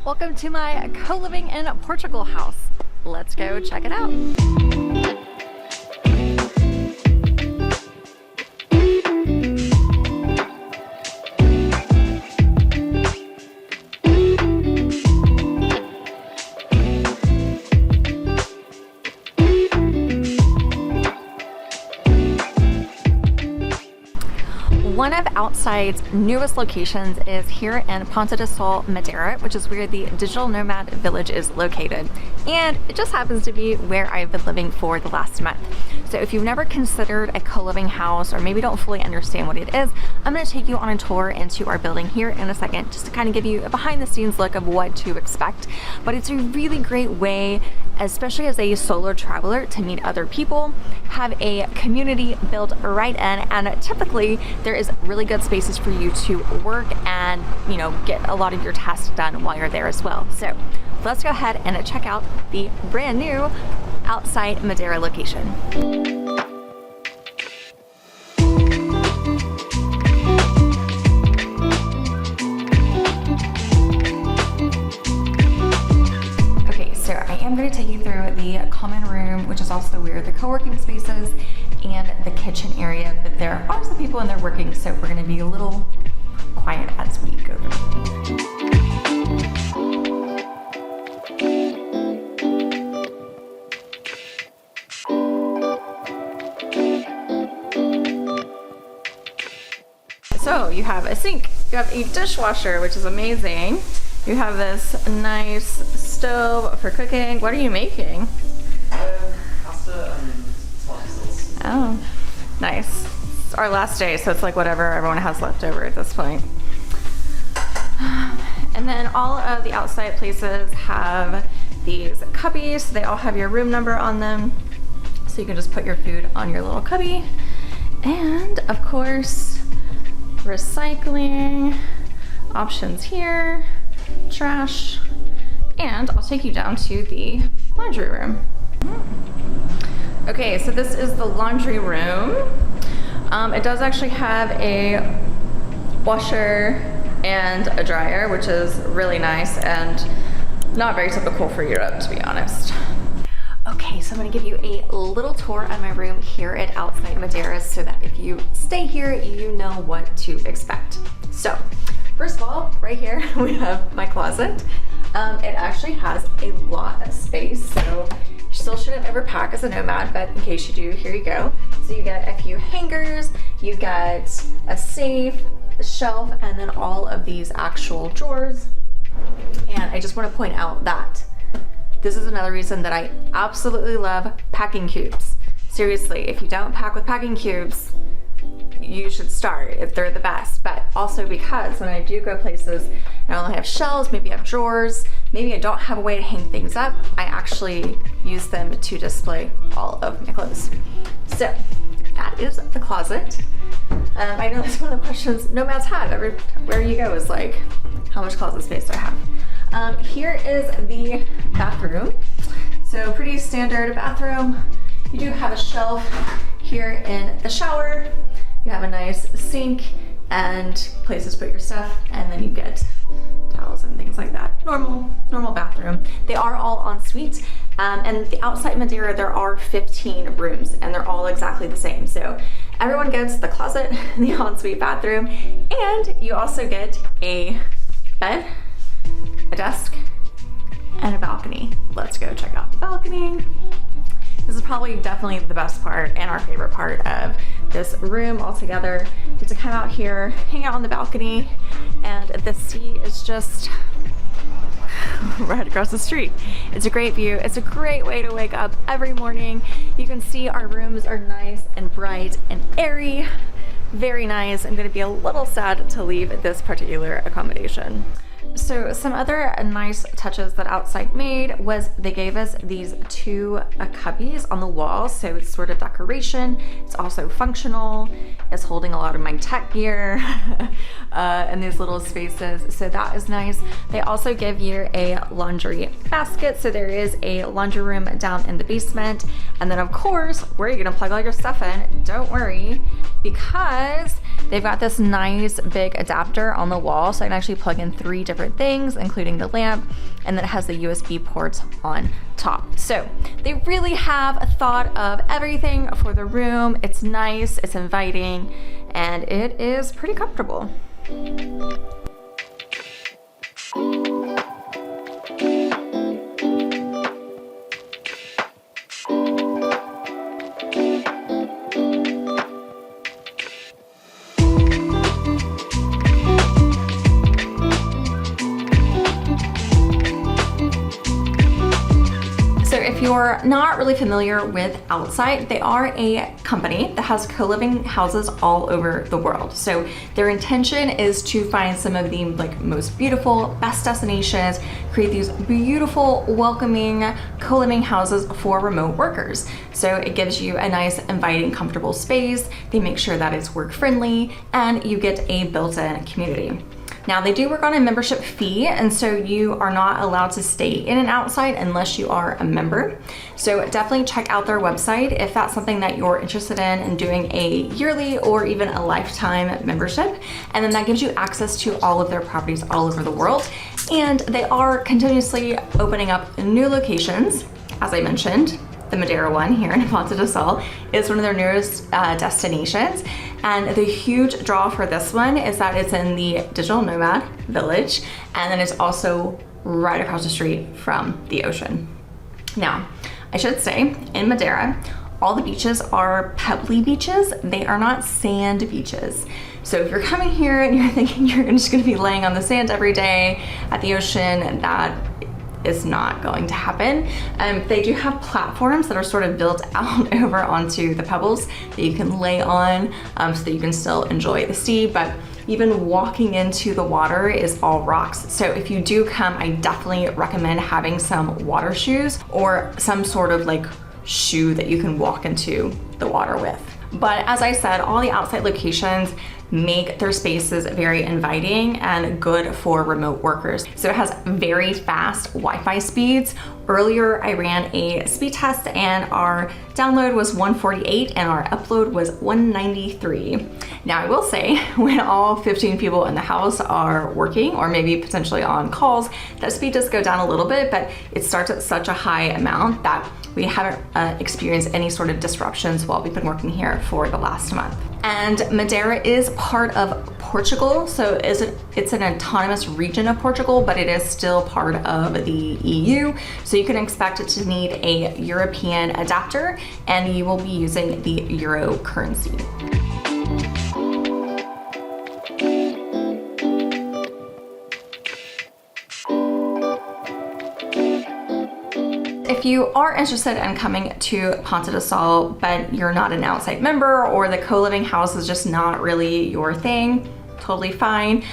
Welcome to my co-living in Portugal house. Let's go check it out. One of Outsite's newest locations is here in Ponta Madeira, which is where the Digital Nomad village is located. And it just happens to be where I've been living for the last month. So if you've never considered a co-living house or maybe don't fully understand what it is, I'm going to take you on a tour into our building here in a second, just to kind of give you a behind the scenes look of what to expect. But it's a really great way, especially as a solo traveler, to meet other people, have a community built right in, and typically there is really good spaces for you to work and, you know, get a lot of your tasks done while you're there as well. So let's go ahead and check out the brand new Outsite Madeira location. I'm going to take you through the common room, which is also where the co-working space is, and the kitchen area, but there are some people in there working, so we're going to be a little quiet as we go through. So you have a sink, you have a dishwasher, which is amazing. You have this nice stove for cooking. What are you making? Pasta and tomato sauce. Oh, nice. It's our last day, so it's like whatever everyone has left over at this point. And then all of the Outsite places have these cubbies. They all have your room number on them, so you can just put your food on your little cubby. And of course, recycling options here. Trash, and I'll take you down to the laundry room. Okay, so this is the laundry room. It does actually have a washer and a dryer, which is really nice and not very typical for Europe, to be honest. Okay, so I'm going to give you a little tour of my room here at Outsite Madeira, so that if you stay here, you know what to expect. So first of all, right here we have my closet. It actually has a lot of space, so you still shouldn't ever pack as a nomad, but in case you do, here you go. So you get a few hangers, you get a safe, a shelf, and then all of these actual drawers. And I just want to point out that this is another reason that I absolutely love packing cubes. Seriously, if you don't pack with packing cubes, you should start if they're the best. But also because when I do go places, I only have shelves, maybe I have drawers, maybe I don't have a way to hang things up, I actually use them to display all of my clothes. So that is the closet. I know that's one of the questions nomads have everywhere you go, is like, how much closet space do I have? Here is the bathroom. So pretty standard bathroom. You do have a shelf here in the shower. You have a nice sink and places to put your stuff, and then you get towels and things like that. Normal bathroom. They are all en suite, and the Outsite Madeira, there are 15 rooms, and they're all exactly the same. So everyone gets the closet, the ensuite bathroom, and you also get a bed, a desk, and a balcony. Let's go check out the balcony. This is probably definitely the best part and our favorite part of this room altogether. Get to come out here, hang out on the balcony, and the sea is just right across the street. It's a great view. It's a great way to wake up every morning. You can see our rooms are nice and bright and airy. Very nice. I'm going to be a little sad to leave this particular accommodation. So some other nice touches that Outsite made was they gave us these two cubbies on the wall. So it's sort of decoration. It's also functional. It's holding a lot of my tech gear in these little spaces. So that is nice. They also give you a laundry basket. So there is a laundry room down in the basement. And then of course, where are you gonna plug all your stuff in? Don't worry, because They've got this nice big adapter on the wall, so I can actually plug in 3 different things, including the lamp, and then it has the USB ports on top. So they really have thought of everything for the room. It's nice, it's inviting, and it is pretty comfortable. If you're not really familiar with Outsite, they are a company that has co-living houses all over the world. So their intention is to find some of the most beautiful, best destinations, create these beautiful, welcoming co-living houses for remote workers. So it gives you a nice, inviting, comfortable space. They make sure that it's work friendly, and you get a built-in community. Now they do work on a membership fee, and so you are not allowed to stay in an Outsite unless you are a member. So definitely check out their website if that's something that you're interested in doing a yearly or even a lifetime membership. And then that gives you access to all of their properties all over the world. And they are continuously opening up new locations, as I mentioned. The Madeira one here in Ponta do Sol is one of their newest destinations. And the huge draw for this one is that it's in the Digital Nomad village, and then it's also right across the street from the ocean. Now, I should say, in Madeira, all the beaches are pebbly beaches. They are not sand beaches. So if you're coming here and you're thinking you're just gonna be laying on the sand every day at the ocean, that is not going to happen. They do have platforms that are sort of built out over onto the pebbles that you can lay on so that you can still enjoy the sea, but even walking into the water is all rocks. So if you do come, I definitely recommend having some water shoes or some sort of shoe that you can walk into the water with. But as I said, all the Outsite locations make their spaces very inviting and good for remote workers. So it has very fast Wi-Fi speeds. Earlier, I ran a speed test and our download was 148 and our upload was 193. Now I will say, when all 15 people in the house are working or maybe potentially on calls, that speed does go down a little bit, but it starts at such a high amount that we haven't experienced any sort of disruptions while we've been working here for the last month. And Madeira is part of Portugal, so it's an autonomous region of Portugal, but it is still part of the EU. So you can expect it to need a European adapter, and you will be using the Euro currency. If you are interested in coming to Ponta do Sol, but you're not an Outsite member or the co-living house is just not really your thing, totally fine.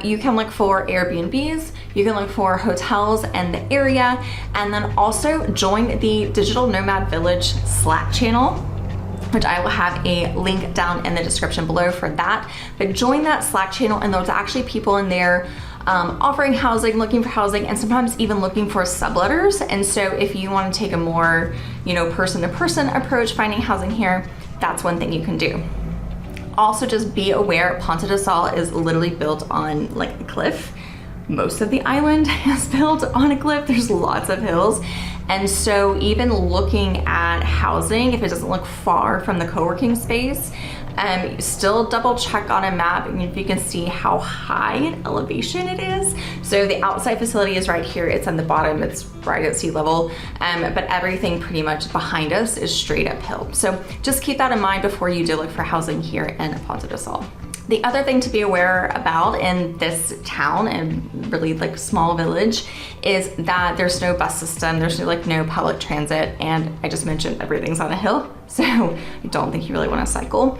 You can look for Airbnbs, you can look for hotels in the area, and then also join the Digital Nomad Village Slack channel, which I will have a link down in the description below for that. But join that Slack channel, and there's actually people in there offering housing, looking for housing, and sometimes even looking for subletters. And so if you want to take a more, person-to-person approach finding housing here, that's one thing you can do. Also, just be aware, Ponta do Sol is literally built on a cliff. Most of the island is built on a cliff. There's lots of hills. And so even looking at housing, if it doesn't look far from the co-working space, still double check on a map if you can see how high in elevation it is. So the Outsite facility is right here. It's on the bottom. It's right at sea level. But everything pretty much behind us is straight uphill. So just keep that in mind before you do look for housing here in Ponta do Sol. The other thing to be aware about in this town and really small village is that there's no bus system, there's no public transit, and I just mentioned everything's on a hill, so I don't think you really want to cycle.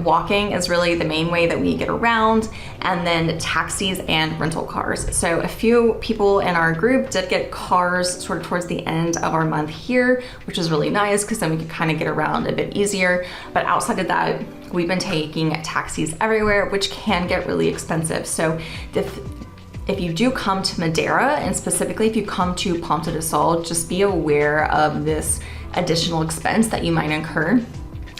Walking is really the main way that we get around, and then taxis and rental cars. So a few people in our group did get cars sort of towards the end of our month here, which is really nice because then we could kind of get around a bit easier. But outside of that, we've been taking taxis everywhere, which can get really expensive. So if you do come to Madeira, and specifically if you come to Ponta do Sol, just be aware of this additional expense that you might incur.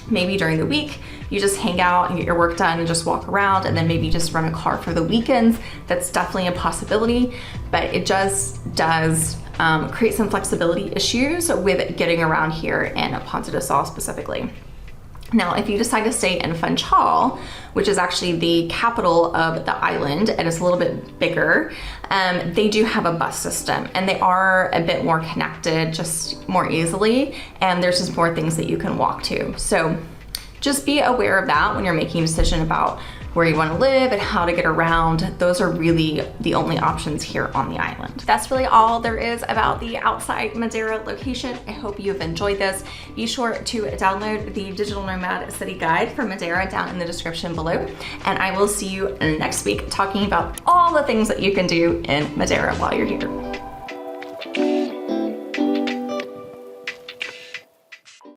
Maybe during the week, you just hang out and get your work done and just walk around, and then maybe just rent a car for the weekends. That's definitely a possibility, but it just does create some flexibility issues with getting around here in Ponta do Sol specifically. Now, if you decide to stay in Funchal, which is actually the capital of the island and it's a little bit bigger, they do have a bus system and they are a bit more connected, just more easily, and there's just more things that you can walk to. So just be aware of that when you're making a decision about where you want to live and how to get around. Those are really the only options here on the island. That's really all there is about the Outsite Madeira location. I hope you've enjoyed this. Be sure to download the Digital Nomad City Guide for Madeira down in the description below. And I will see you next week talking about all the things that you can do in Madeira while you're here.